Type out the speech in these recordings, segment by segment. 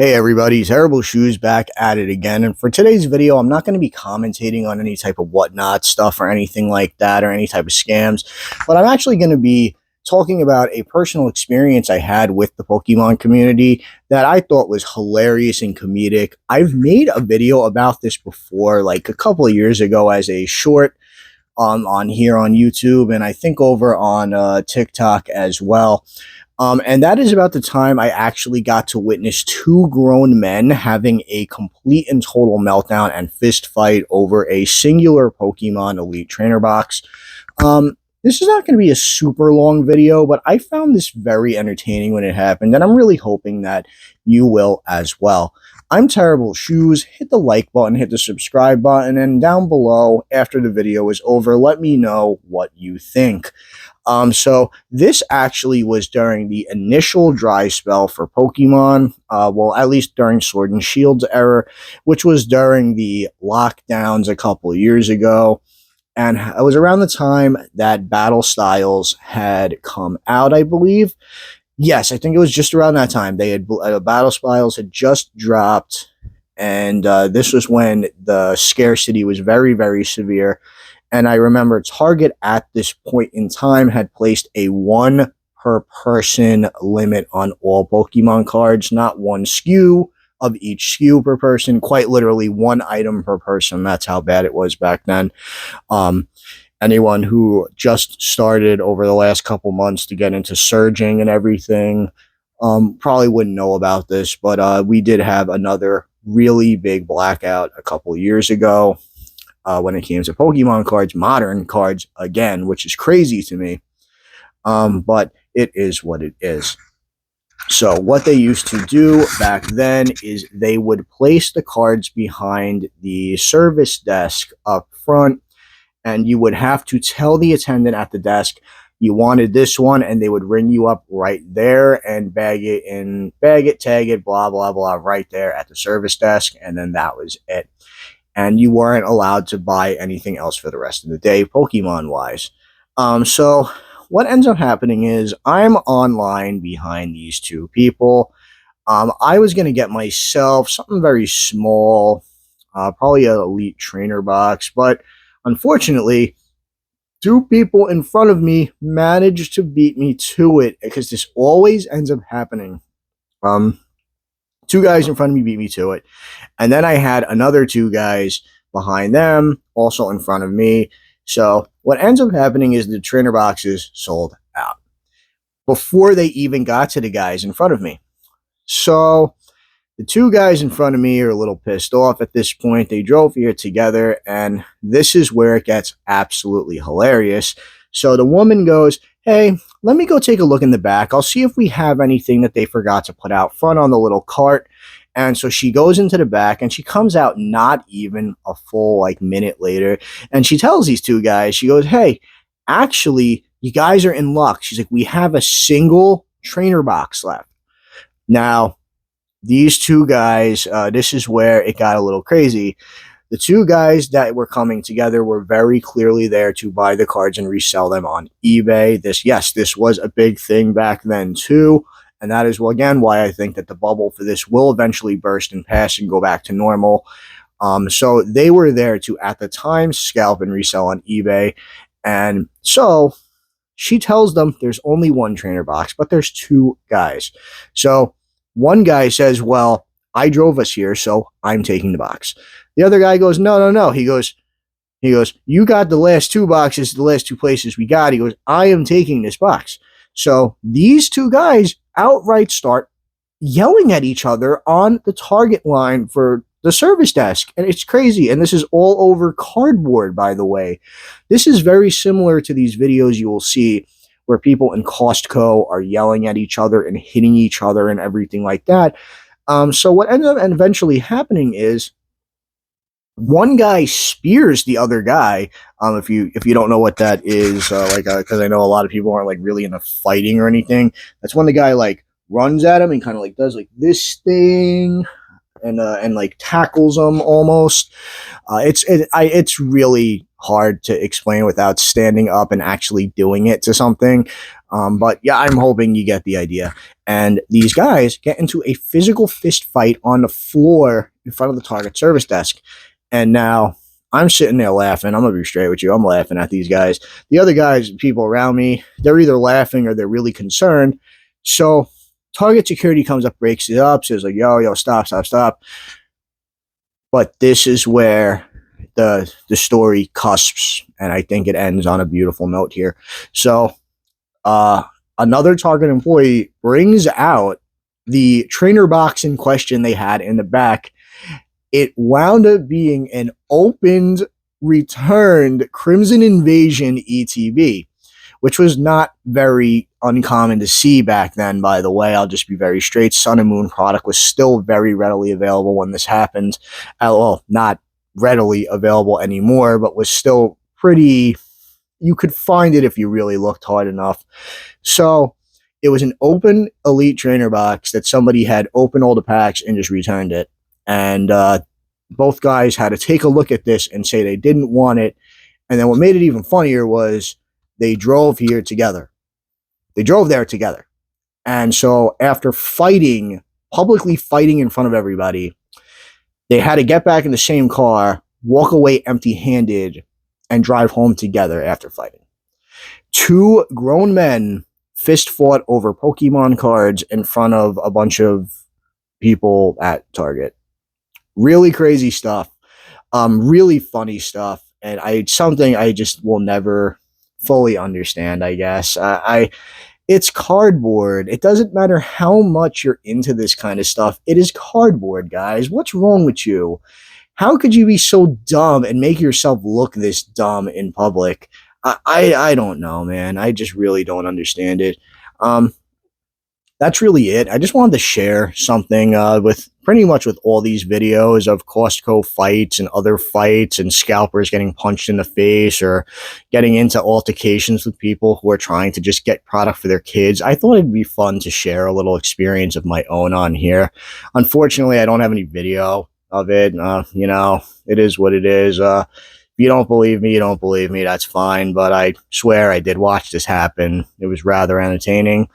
Hey everybody, Terrible Shoes back at it again. And for today's video, I'm not going to be commentating on any type of whatnot stuff or anything like that or any type of scams, but I'm actually going to be talking about a personal experience I had with the Pokemon community that I thought was hilarious and comedic. I've made a video about this before, like a couple of years ago as a short on here on YouTube, and I think over on TikTok as well. And that is about the time I actually got to witness two grown men having a complete and total meltdown and fist fight over a singular Pokemon Elite Trainer box. This is not going to be a super long video, but I found this very entertaining when it happened, and I'm really hoping that you will as well. I'm Terrible Shoes. Hit the like button, hit the subscribe button, and down below, after the video is over, let me know what you think. So this actually was during the initial dry spell for Pokemon, well, at least during Sword and Shield's era, which was during the lockdowns a couple of years ago. And it was around the time that Battle Styles had come out, I believe. Yes, I think it was just around that time. They had Battle Styles had just dropped, and this was when the scarcity was very, very severe. And I remember Target at this point in time had placed a 1 per person limit on all Pokemon cards, not one SKU of each SKU per person, quite literally one item per person. That's how bad it was back then. Anyone who just started over the last couple months to get into surging and everything probably wouldn't know about this, but we did have another really big blackout a couple years ago. When it came to Pokemon cards, modern cards, again, which is crazy to me. But it is what it is. So what they used to do back then is they would place the cards behind the service desk up front, and you would have to tell the attendant at the desk you wanted this one, and they would ring you up right there and bag it, tag it, blah, blah, blah, right there at the service desk, and then that was it. And you weren't allowed to buy anything else for the rest of the day, Pokemon-wise. So what ends up happening is I'm online behind these two people. I was going to get myself something very small, probably an Elite Trainer box, but unfortunately, two people in front of me managed to beat me to it, because this always ends up happening. Two guys in front of me beat me to it. And then I had another two guys behind them, also in front of me. So what ends up happening is the trainer boxes sold out before they even got to the guys in front of me. So the two guys in front of me are a little pissed off at this point. They drove here together, and this is where it gets absolutely hilarious. So the woman goes, "Hey, let me go take a look in the back. I'll see if we have anything that they forgot to put out front on the little cart." And so she goes into the back, and she comes out not even a full minute later, and she tells these two guys, she goes, "Hey, actually, you guys are in luck." She's like, "We have a single trainer box left." Now, these two guys, this is where it got a little crazy. The two guys that were coming together were very clearly there to buy the cards and resell them on eBay. This was a big thing back then too. And that is, well, again, why I think that the bubble for this will eventually burst and pass and go back to normal. So they were there to, at the time, scalp and resell on eBay. And so she tells them there's only one trainer box, but there's two guys. So one guy says, "Well, I drove us here, so I'm taking the box." The other guy goes, No. He goes, "You got the last two boxes, the last two places we got." He goes, "I am taking this box." So these two guys outright start yelling at each other on the target line for the service desk. And it's crazy. And this is all over cardboard, by the way. This is very similar to these videos you will see where people in Costco are yelling at each other and hitting each other and everything like that. So what ends up eventually happening is one guy spears the other guy. If you don't know what that is, because I know a lot of people aren't really into fighting or anything. That's when the guy runs at him and kind of does this thing. and like tackles them almost. It's really hard to explain without standing up and actually doing it to something. But yeah, I'm hoping you get the idea. And these guys get into a physical fist fight on the floor in front of the Target service desk. And now I'm sitting there laughing. I'm going to be straight with you. I'm laughing at these guys. The other guys, people around me, they're either laughing or they're really concerned. So Target security comes up, breaks it up, says like, yo, stop, stop, stop. But this is where the story cusps, and I think it ends on a beautiful note here. So another Target employee brings out the trainer box in question they had in the back. It wound up being an opened, returned Crimson Invasion ETB, which was not very uncommon to see back then, by the way. I'll just be very straight. Sun and Moon product was still very readily available when this happened. Well, not readily available anymore, but was still pretty... You could find it if you really looked hard enough. So it was an open Elite trainer box that somebody had opened all the packs and just returned it. And both guys had to take a look at this and say they didn't want it. And then what made it even funnier was they drove here together. They drove there together. And so after fighting, publicly fighting in front of everybody, they had to get back in the same car, walk away empty-handed, and drive home together after fighting. Two grown men fist fought over Pokemon cards in front of a bunch of people at Target. Really crazy stuff. Really funny stuff. And something I just will never fully understand, I guess. It's cardboard. It doesn't matter how much you're into this kind of stuff. It is cardboard, guys. What's wrong with you? How could you be so dumb and make yourself look this dumb in public? I don't know, man. I just really don't understand it. That's really it. I just wanted to share something with pretty much with all these videos of Costco fights and other fights and scalpers getting punched in the face or getting into altercations with people who are trying to just get product for their kids. I thought it'd be fun to share a little experience of my own on here. Unfortunately, I don't have any video of it. You know, it is what it is. If you don't believe me, you don't believe me. That's fine. But I swear I did watch this happen. It was rather entertaining.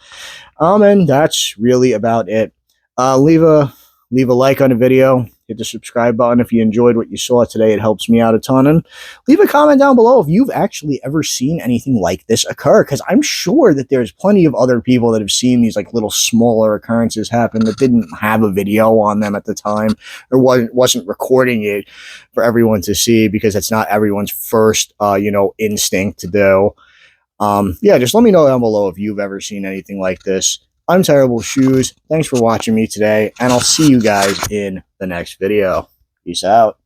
And that's really about it. Leave a like on the video. Hit the subscribe button if you enjoyed what you saw today. It helps me out a ton. And leave a comment down below if you've actually ever seen anything like this occur, because I'm sure that there's plenty of other people that have seen these like little smaller occurrences happen that didn't have a video on them at the time or wasn't recording it for everyone to see, because it's not everyone's first instinct to do. Yeah, just let me know down below if you've ever seen anything like this. I'm Terrible Shoes. Thanks for watching me today, and I'll see you guys in the next video. Peace out.